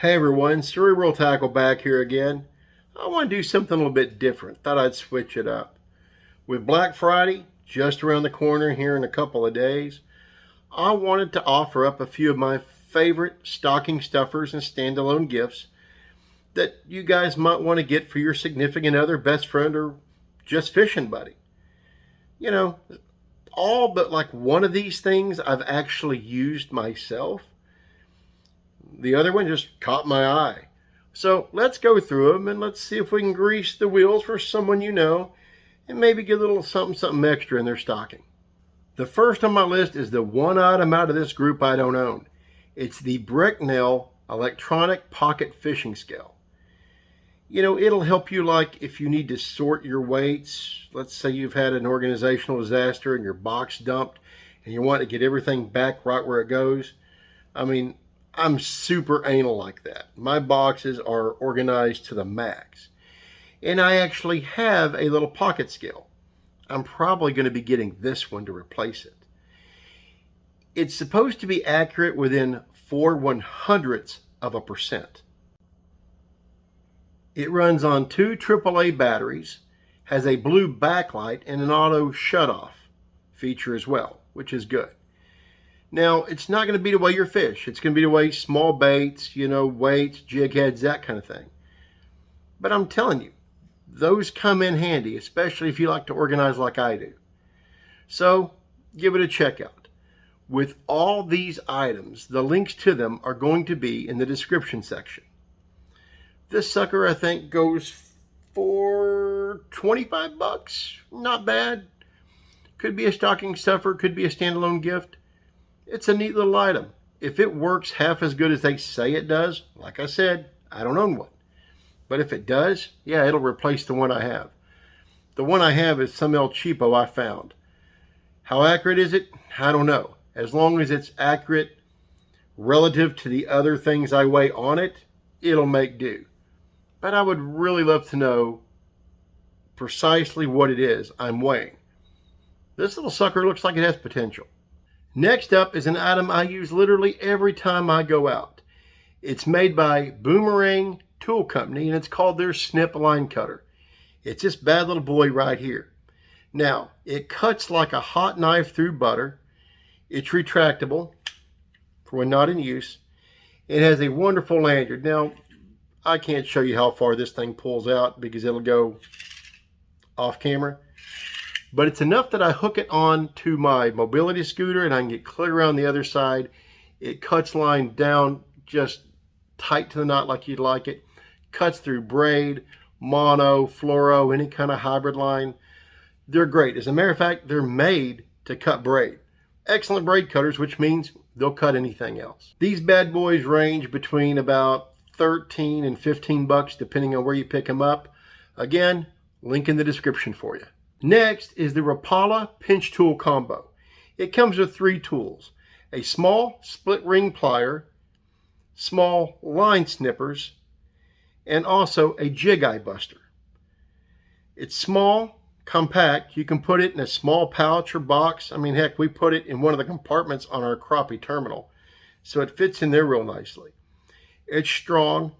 Hey everyone, Cerebral Tackle back here again. I want to do something a little bit different. Thought I'd switch it up. With Black Friday just around the corner here in a couple of days, I wanted to offer up a few of my favorite stocking stuffers and standalone gifts that you guys might want to get for your significant other, best friend, or just fishing buddy. You know, all but like one of these things I've actually used myself. The other one just caught my eye. So let's go through them and let's see if we can grease the wheels for someone you know and maybe get a little something extra in their stocking. The first on my list is the one item out of this group I don't own. It's the Brecknell electronic pocket fishing scale. You know, it'll help you like if you need to sort your weights. Let's say you've had an organizational disaster and your box dumped and you want to get everything back right where it goes. I'm super anal like that. My boxes are organized to the max. And I actually have a little pocket scale. I'm probably going to be getting this one to replace it. It's supposed to be accurate within 4/100ths of a percent. It runs on 2 AAA batteries, has a blue backlight, and an auto shutoff feature as well, which is good. Now, it's not going to beat away your fish. It's going to beat away small baits, weights, jig heads, that kind of thing. But I'm telling you, those come in handy, especially if you like to organize like I do. So, give it a check out. With all these items, the links to them are going to be in the description section. This sucker, I think, goes for 25 bucks. Not bad. Could be a stocking stuffer, could be a standalone gift. It's a neat little item. If it works half as good as they say it does, like I said, I don't own one. But if it does, yeah, it'll replace the one I have. The one I have is some El Cheapo I found. How accurate is it? I don't know. As long as it's accurate relative to the other things I weigh on it, it'll make do. But I would really love to know precisely what it is I'm weighing. This little sucker looks like it has potential. Next up is an item I use literally every time I go out. It's made by Boomerang Tool Company and it's called their Snip line cutter. It's this bad little boy right here. Now, it cuts like a hot knife through butter. It's retractable for when not in use. It has a wonderful lanyard. Now, I can't show you how far this thing pulls out because it'll go off camera. But it's enough that I hook it on to my mobility scooter and I can get clear around the other side. It cuts line down just tight to the knot like you'd like it. Cuts through braid, mono, fluoro, any kind of hybrid line. They're great. As a matter of fact, they're made to cut braid. Excellent braid cutters, which means they'll cut anything else. These bad boys range between about 13 and 15 bucks depending on where you pick them up. Again, link in the description for you. Next is the Rapala pinch tool combo. It comes with 3 tools: a small split ring plier, small line snippers, and also a jig eye buster. It's small, compact. You can put it in a small pouch or box. Heck, we put it in one of the compartments on our crappie terminal, so it fits in there real nicely. It's strong.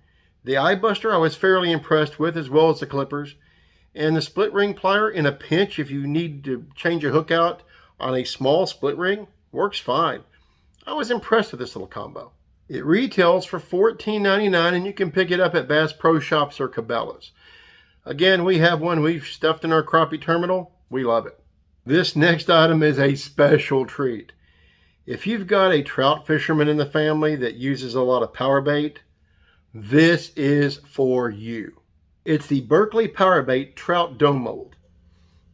The eye buster I was fairly impressed with, as well as the clippers. And the split ring plier in a pinch, if you need to change a hook out on a small split ring, works fine. I was impressed with this little combo. It retails for $14.99 and you can pick it up at Bass Pro Shops or Cabela's. Again, we have one we've stuffed in our crappie terminal. We love it. This next item is a special treat. If you've got a trout fisherman in the family that uses a lot of power bait, this is for you. It's the Berkley Powerbait Trout Dome Mold.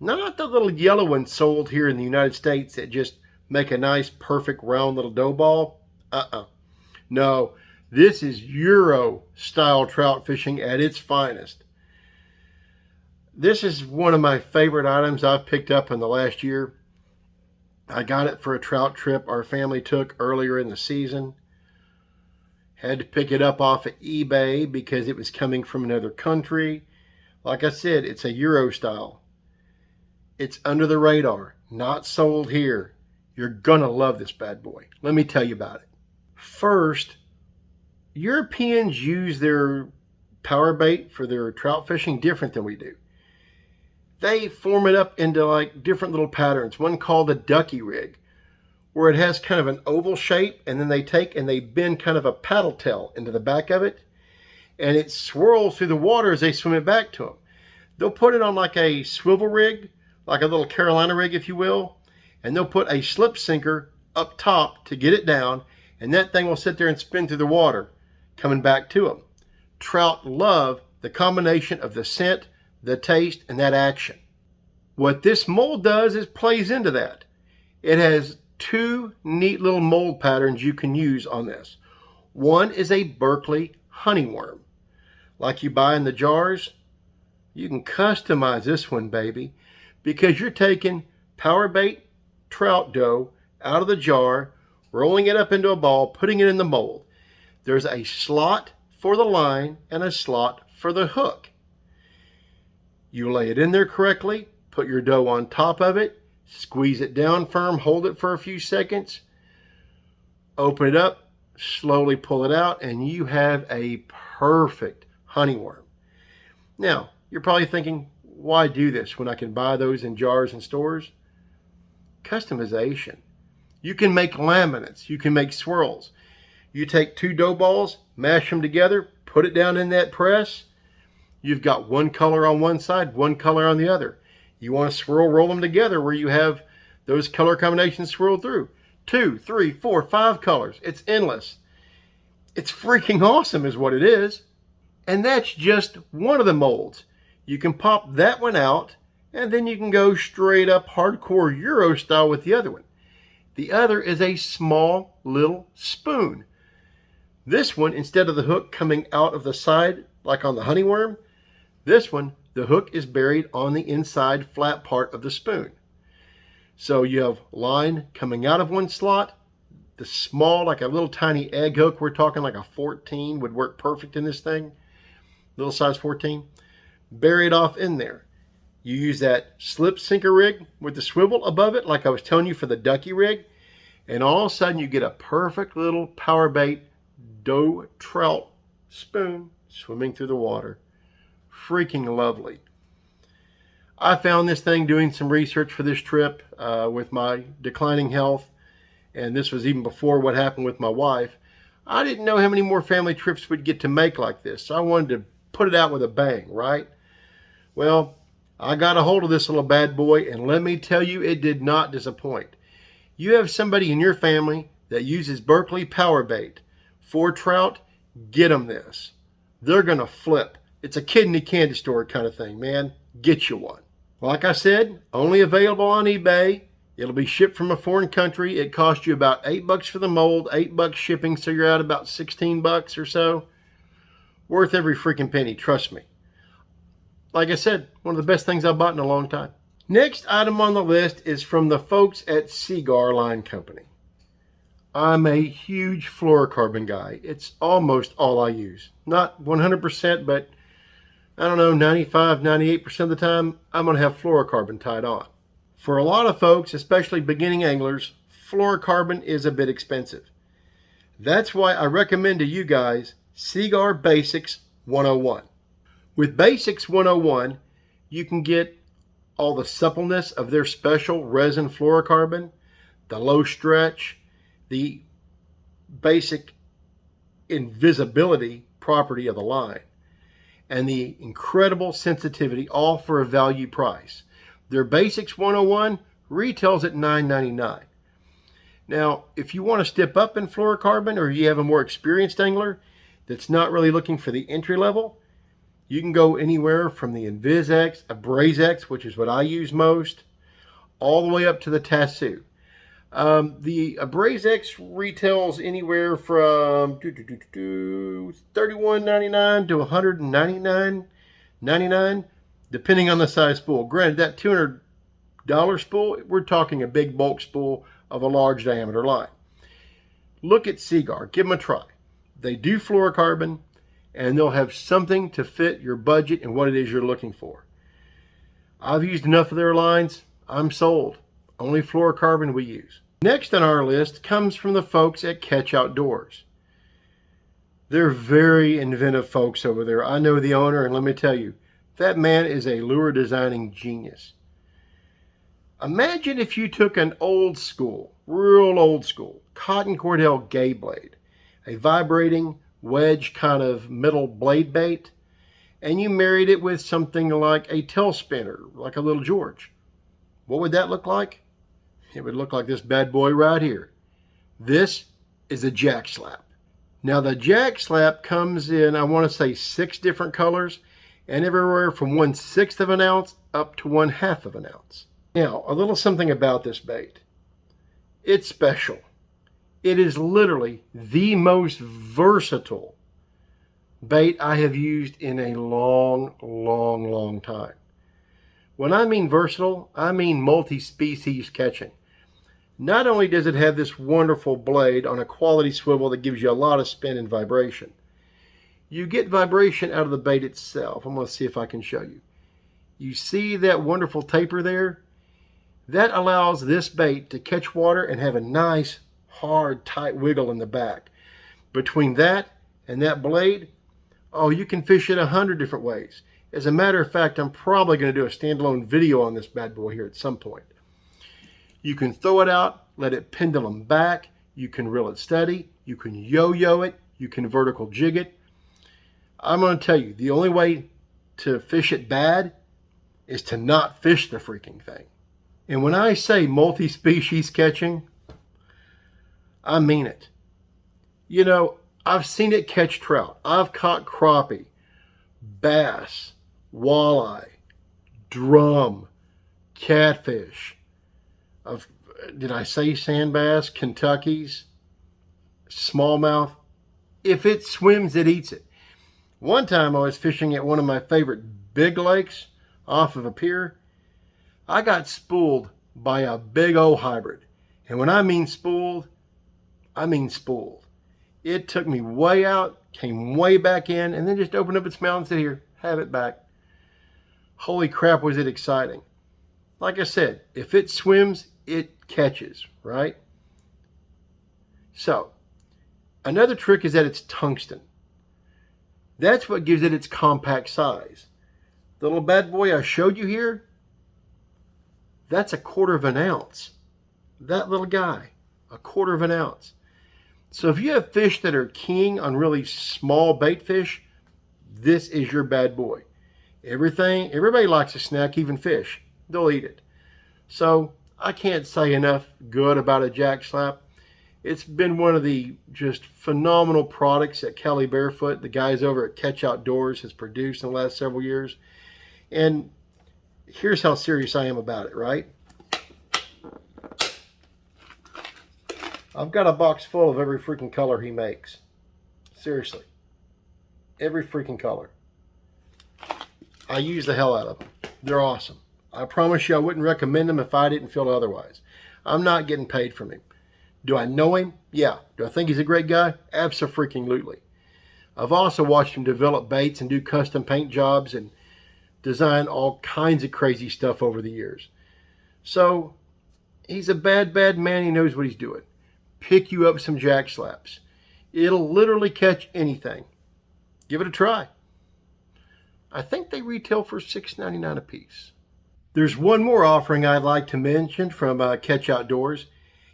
Not the little yellow ones sold here in the United States that just make a nice, perfect, round little dough ball. No, this is Euro-style trout fishing at its finest. This is one of my favorite items I've picked up in the last year. I got it for a trout trip our family took earlier in the season. Had to pick it up off of eBay because it was coming from another country. Like I said, it's a Euro style. It's under the radar, not sold here. You're gonna love this bad boy. Let me tell you about it. First, Europeans use their power bait for their trout fishing different than we do. They form it up into like different little patterns. One called a ducky rig, where it has kind of an oval shape, and then they take and they bend kind of a paddle tail into the back of it, and it swirls through the water as they swim it back to them. They'll put it on like a swivel rig, like a little Carolina rig, if you will, and they'll put a slip sinker up top to get it down, and that thing will sit there and spin through the water, coming back to them. Trout love the combination of the scent, the taste, and that action. What this mold does is plays into that. It has two neat little mold patterns you can use on this. One is a Berkley honeyworm, like you buy in the jars. You can customize this one, baby, because you're taking power bait trout dough out of the jar, rolling it up into a ball, putting it in the mold. There's a slot for the line and a slot for the hook. You lay it in there correctly, put your dough on top of it, squeeze it down firm, hold it for a few seconds, open it up, slowly pull it out, and you have a perfect honeyworm. Now, you're probably thinking, why do this when I can buy those in jars in stores? Customization. You can make laminates, you can make swirls. You take two dough balls, mash them together, put it down in that press. You've got one color on one side, one color on the other. You want to swirl, roll them together where you have those color combinations swirled through. 2, 3, 4, 5 colors. It's endless. It's freaking awesome is what it is. And that's just one of the molds. You can pop that one out, and then you can go straight up hardcore Euro style with the other one. The other is a small little spoon. This one, instead of the hook coming out of the side like on the honeyworm, this one, the hook is buried on the inside flat part of the spoon. So you have line coming out of one slot. The small, like a little tiny egg hook, we're talking like a 14 would work perfect in this thing. Little size 14. Bury it off in there. You use that slip sinker rig with the swivel above it, like I was telling you for the ducky rig. And all of a sudden you get a perfect little power bait dough trout spoon swimming through the water. Freaking lovely. I found this thing doing some research for this trip with my declining health, and this was even before what happened with my wife. I didn't know how many more family trips we'd get to make like this, so I wanted to put it out with a bang, right? Well, I got a hold of this little bad boy, and let me tell you, it did not disappoint. You have somebody in your family that uses Berkley power bait for trout, get them this. They're going to flip. It's a kid in a candy store kind of thing, man. Get you one. Like I said, only available on eBay. It'll be shipped from a foreign country. It costs you about $8 for the mold, $8 shipping, so you're at about $16 or so. Worth every freaking penny, trust me. Like I said, one of the best things I've bought in a long time. Next item on the list is from the folks at Seaguar Line Company. I'm a huge fluorocarbon guy. It's almost all I use. Not 100%, but I don't know, 95, 98% of the time, I'm going to have fluorocarbon tied on. For a lot of folks, especially beginning anglers, fluorocarbon is a bit expensive. That's why I recommend to you guys Seaguar Basix 101. With Basix 101, you can get all the suppleness of their special resin fluorocarbon, the low stretch, the basic invisibility property of the line, and the incredible sensitivity, all for a value price. Their Basix 101 retails at $9.99. Now, if you want to step up in fluorocarbon, or you have a more experienced angler that's not really looking for the entry level, you can go anywhere from the InvisX, AbrazeX, which is what I use most, all the way up to the Tassou. The AbrazeX retails anywhere from $31.99 to $199.99, depending on the size spool. Granted, that $200 spool, we're talking a big bulk spool of a large diameter line. Look at Seaguar. Give them a try. They do fluorocarbon, and they'll have something to fit your budget and what it is you're looking for. I've used enough of their lines. I'm sold. Only fluorocarbon we use. Next on our list comes from the folks at Catch Outdoors. They're very inventive folks over there. I know the owner, and let me tell you, that man is a lure designing genius. Imagine if you took an old school, real old school, cotton cordell gay blade, a vibrating wedge kind of middle blade bait, and you married it with something like a tail spinner, like a little George. What would that look like? It would look like this bad boy right here. This is a jack slap. Now the jack slap comes in, I want to say 6 different colors, and everywhere from 1/6 of an ounce up to 1/2 of an ounce. Now, a little something about this bait. It's special. It is literally the most versatile bait I have used in a long time. When I mean versatile, I mean multi-species catching. Not only does it have this wonderful blade on a quality swivel that gives you a lot of spin and vibration, you get vibration out of the bait itself. I'm going to see if I can show you. You see that wonderful taper there? That allows this bait to catch water and have a nice, hard, tight wiggle in the back. Between that and that blade, oh, you can fish it 100 different ways. As a matter of fact, I'm probably going to do a standalone video on this bad boy here at some point. You can throw it out, let it pendulum back. You can reel it steady. You can yo-yo it. You can vertical jig it. I'm going to tell you, the only way to fish it bad is to not fish the freaking thing. And when I say multi-species catching, I mean it. You know, I've seen it catch trout. I've caught crappie, bass, walleye, drum, catfish. Did I say sand bass, Kentuckies, smallmouth? If it swims, it eats it. One time I was fishing at one of my favorite big lakes off of a pier. I got spooled by a big old hybrid. And when I mean spooled, I mean spooled. It took me way out, came way back in, and then just opened up its mouth and said, here, have it back. Holy crap, was it exciting. Like I said, if it swims, it catches, right? So, another trick is that it's tungsten. That's what gives it its compact size. The little bad boy I showed you here, that's 1/4 of an ounce. That little guy, 1/4 of an ounce. So if you have fish that are keying on really small bait fish, this is your bad boy. Everybody likes a snack, even fish. They'll eat it. So I can't say enough good about a jack slap. It's been one of the just phenomenal products that Kelly Barefoot, the guys over at Catch Outdoors, has produced in the last several years. And here's how serious I am about it, right? I've got a box full of every freaking color he makes. Seriously. Every freaking color. I use the hell out of them. They're awesome. I promise you I wouldn't recommend them if I didn't feel otherwise. I'm not getting paid from him. Do I know him? Yeah. Do I think he's a great guy? Abso-freaking-lutely. I've also watched him develop baits and do custom paint jobs and design all kinds of crazy stuff over the years. So, he's a bad man. He knows what he's doing. Pick you up some jack slaps. It'll literally catch anything. Give it a try. I think they retail for $6.99 a piece. There's one more offering I'd like to mention from Catch Outdoors.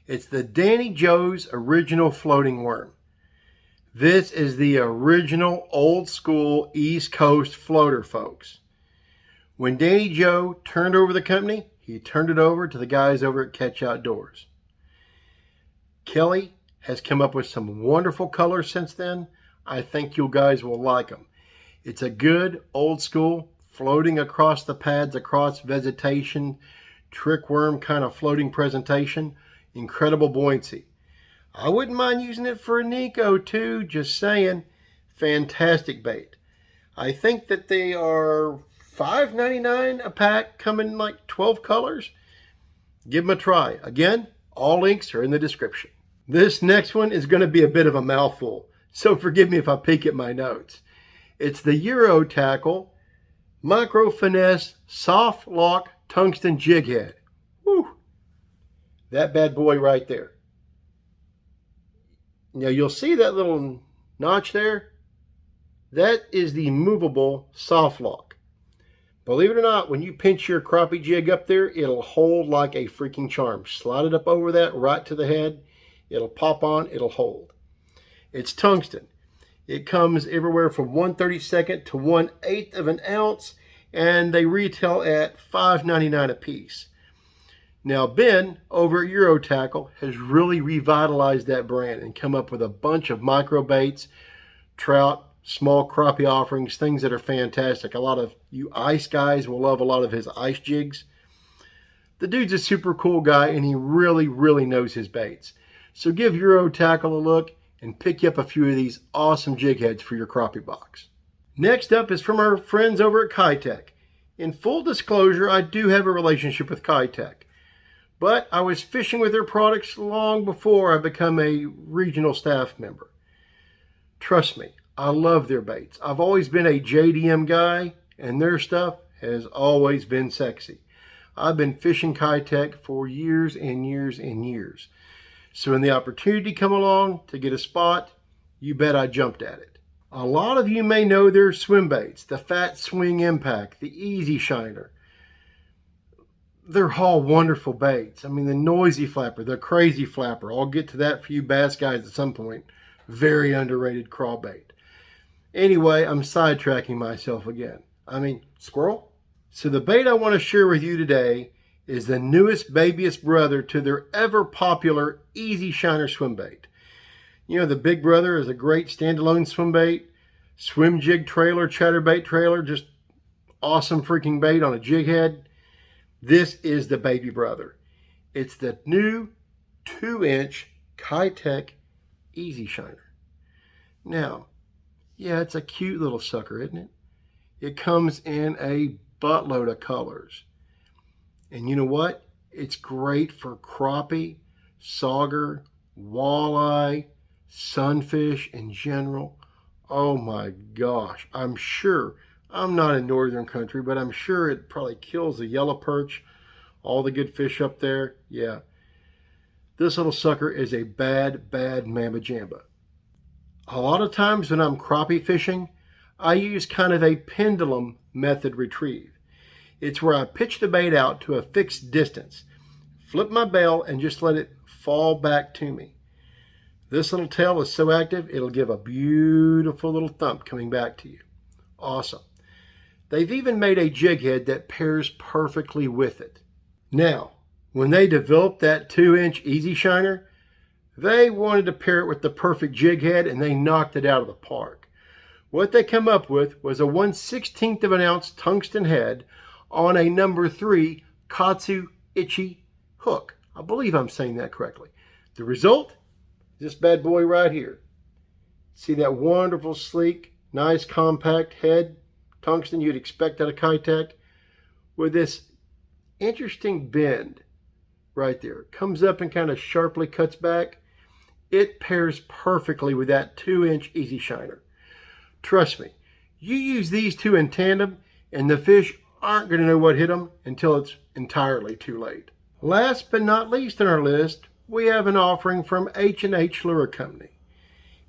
It's the Danny Joe's Original Floating Worm. This is the original old school East Coast floater, folks. When Danny Joe turned over the company, he turned it over to the guys over at Catch Outdoors. Kelly has come up with some wonderful colors since then. I think you guys will like them. It's a good old school floating across the pads, across vegetation, trick worm kind of floating presentation. Incredible buoyancy. I wouldn't mind using it for a Neko too, just saying. Fantastic bait. I think that they are $5.99 a pack, come in like 12 colors. Give them a try. Again, all links are in the description. This next one is going to be a bit of a mouthful, so forgive me if I peek at my notes. It's the Euro Tackle Micro Finesse Soft Lock Tungsten Jig Head. Whew. That bad boy right there. Now you'll see that little notch there. That is the movable soft lock. Believe it or not, when you pinch your crappie jig up there, it'll hold like a freaking charm. Slide it up over that right to the head. It'll pop on, it'll hold. It's tungsten. It comes everywhere from 1/32 to 1/8 of an ounce, and they retail at $5.99 a piece. Now, Ben over at Eurotackle has really revitalized that brand and come up with a bunch of micro baits, trout, small crappie offerings, things that are fantastic. A lot of you ice guys will love a lot of his ice jigs. The dude's a super cool guy, and he really, really knows his baits. So give Eurotackle a look and pick you up a few of these awesome jig heads for your crappie box. Next up is from our friends over at Keitech. In full disclosure, I do have a relationship with Keitech, but I was fishing with their products long before I become a regional staff member. Trust me, I love their baits. I've always been a JDM guy, and their stuff has always been sexy. I've been fishing Keitech for years and years and years. So when the opportunity come along to get a spot, you bet I jumped at it. A lot of you may know their swim baits, the Fat Swing Impact, the Easy Shiner. They're all wonderful baits. I mean, the Noisy Flapper, the Crazy Flapper. I'll get to that for you bass guys at some point. Very underrated crawl bait. Anyway, I'm sidetracking myself again. Squirrel? So the bait I want to share with you today is the newest babyest brother to their ever popular Easy Shiner swim bait. You know, the big brother is a great standalone swim bait, swim jig trailer, chatterbait trailer, just awesome freaking bait on a jig head. This is the baby brother. It's the new 2-inch Keitech Easy Shiner. Now, yeah, it's a cute little sucker, isn't it? It comes in a buttload of colors. And you know what? It's great for crappie, sauger, walleye, sunfish in general. Oh my gosh. I'm sure, I'm not in northern country, but I'm sure it probably kills the yellow perch, all the good fish up there. Yeah. This little sucker is a bad, bad mamba jamba. A lot of times when I'm crappie fishing, I use kind of a pendulum method retrieve. It's where I pitch the bait out to a fixed distance, flip my bail, and just let it fall back to me. This little tail is so active, it'll give a beautiful little thump coming back to you. Awesome. They've even made a jig head that pairs perfectly with it. Now, when they developed that 2-inch Easy Shiner, they wanted to pair it with the perfect jig head, and they knocked it out of the park. What they come up with was a 1/16 of an ounce tungsten head on a number 3 Katsu Ichi hook. I believe I'm saying that correctly. The result? This bad boy right here. See that wonderful, sleek, nice, compact head, tungsten you'd expect out of Keitech, with this interesting bend right there. It comes up and kind of sharply cuts back. It pairs perfectly with that 2-inch Easy Shiner. Trust me, you use these two in tandem, and the fish aren't going to know what hit them until it's entirely too late. Last but not least on our list, we have an offering from H&H Lure Company.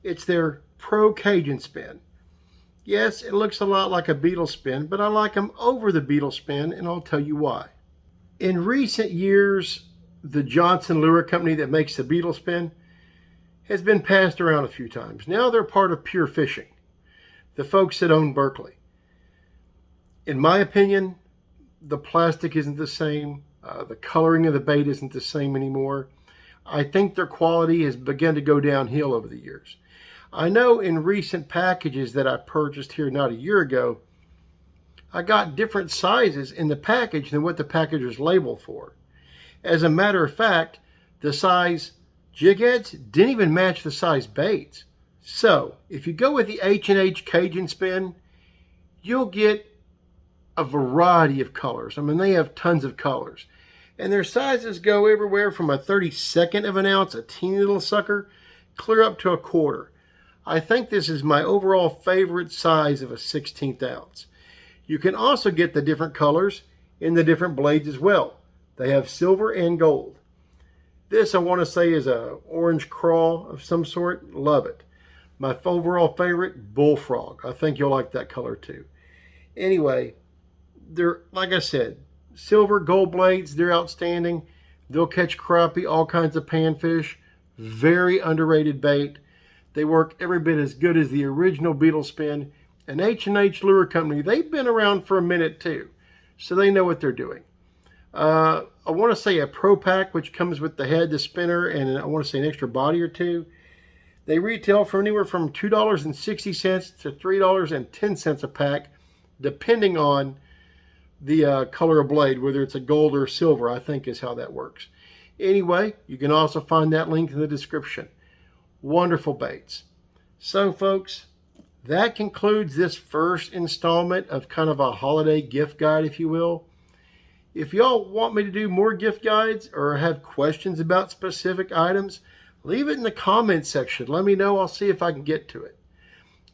It's their Pro Cajun Spin. Yes, it looks a lot like a beetle spin, but I like them over the beetle spin, and I'll tell you why. In recent years, the Johnson Lure Company that makes the beetle spin has been passed around a few times. Now they're part of Pure Fishing, the folks that own Berkley. In my opinion, the plastic isn't the same. The coloring of the bait isn't the same anymore. I think their quality has begun to go downhill over the years. I know in recent packages that I purchased here not a year ago, I got different sizes in the package than what the package was labeled for. As a matter of fact, the size jig heads didn't even match the size baits. So, if you go with the H&H Cajun Spin, you'll get a variety of colors. I mean, they have tons of colors. And their sizes go everywhere from a 32nd of an ounce, a teeny little sucker, clear up to a quarter. I think this is my overall favorite size of a 16th ounce. You can also get the different colors in the different blades as well. They have silver and gold. This, I want to say, is a orange crawl of some sort. Love it. My overall favorite, bullfrog. I think you'll like that color too. Anyway, they're, like I said, silver gold blades, they're outstanding. They'll catch crappie, all kinds of panfish. Very underrated bait. They work every bit as good as the original beetle spin. And H&H Lure Company, they've been around for a minute too, so they know what they're doing. I want to say a Pro Pack, which comes with the head, the spinner, and I want to say an extra body or two. They retail for anywhere from $2.60 to $3.10 a pack, depending on the color of blade, whether it's a gold or silver, I think is how that works. Anyway, you can also find that link in the description. Wonderful baits. So folks, that concludes this first installment of kind of a holiday gift guide, if you will. If y'all want me to do more gift guides or have questions about specific items, leave it in the comments section. Let me know. I'll see if I can get to it.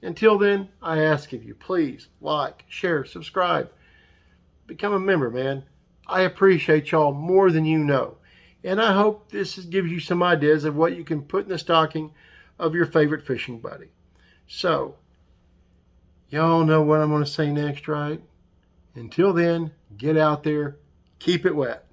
Until then, I ask of you, please like, share, subscribe. Become a member, man. I appreciate y'all more than you know. And I hope this gives you some ideas of what you can put in the stocking of your favorite fishing buddy. So, y'all know what I'm going to say next, right? Until then, get out there, keep it wet.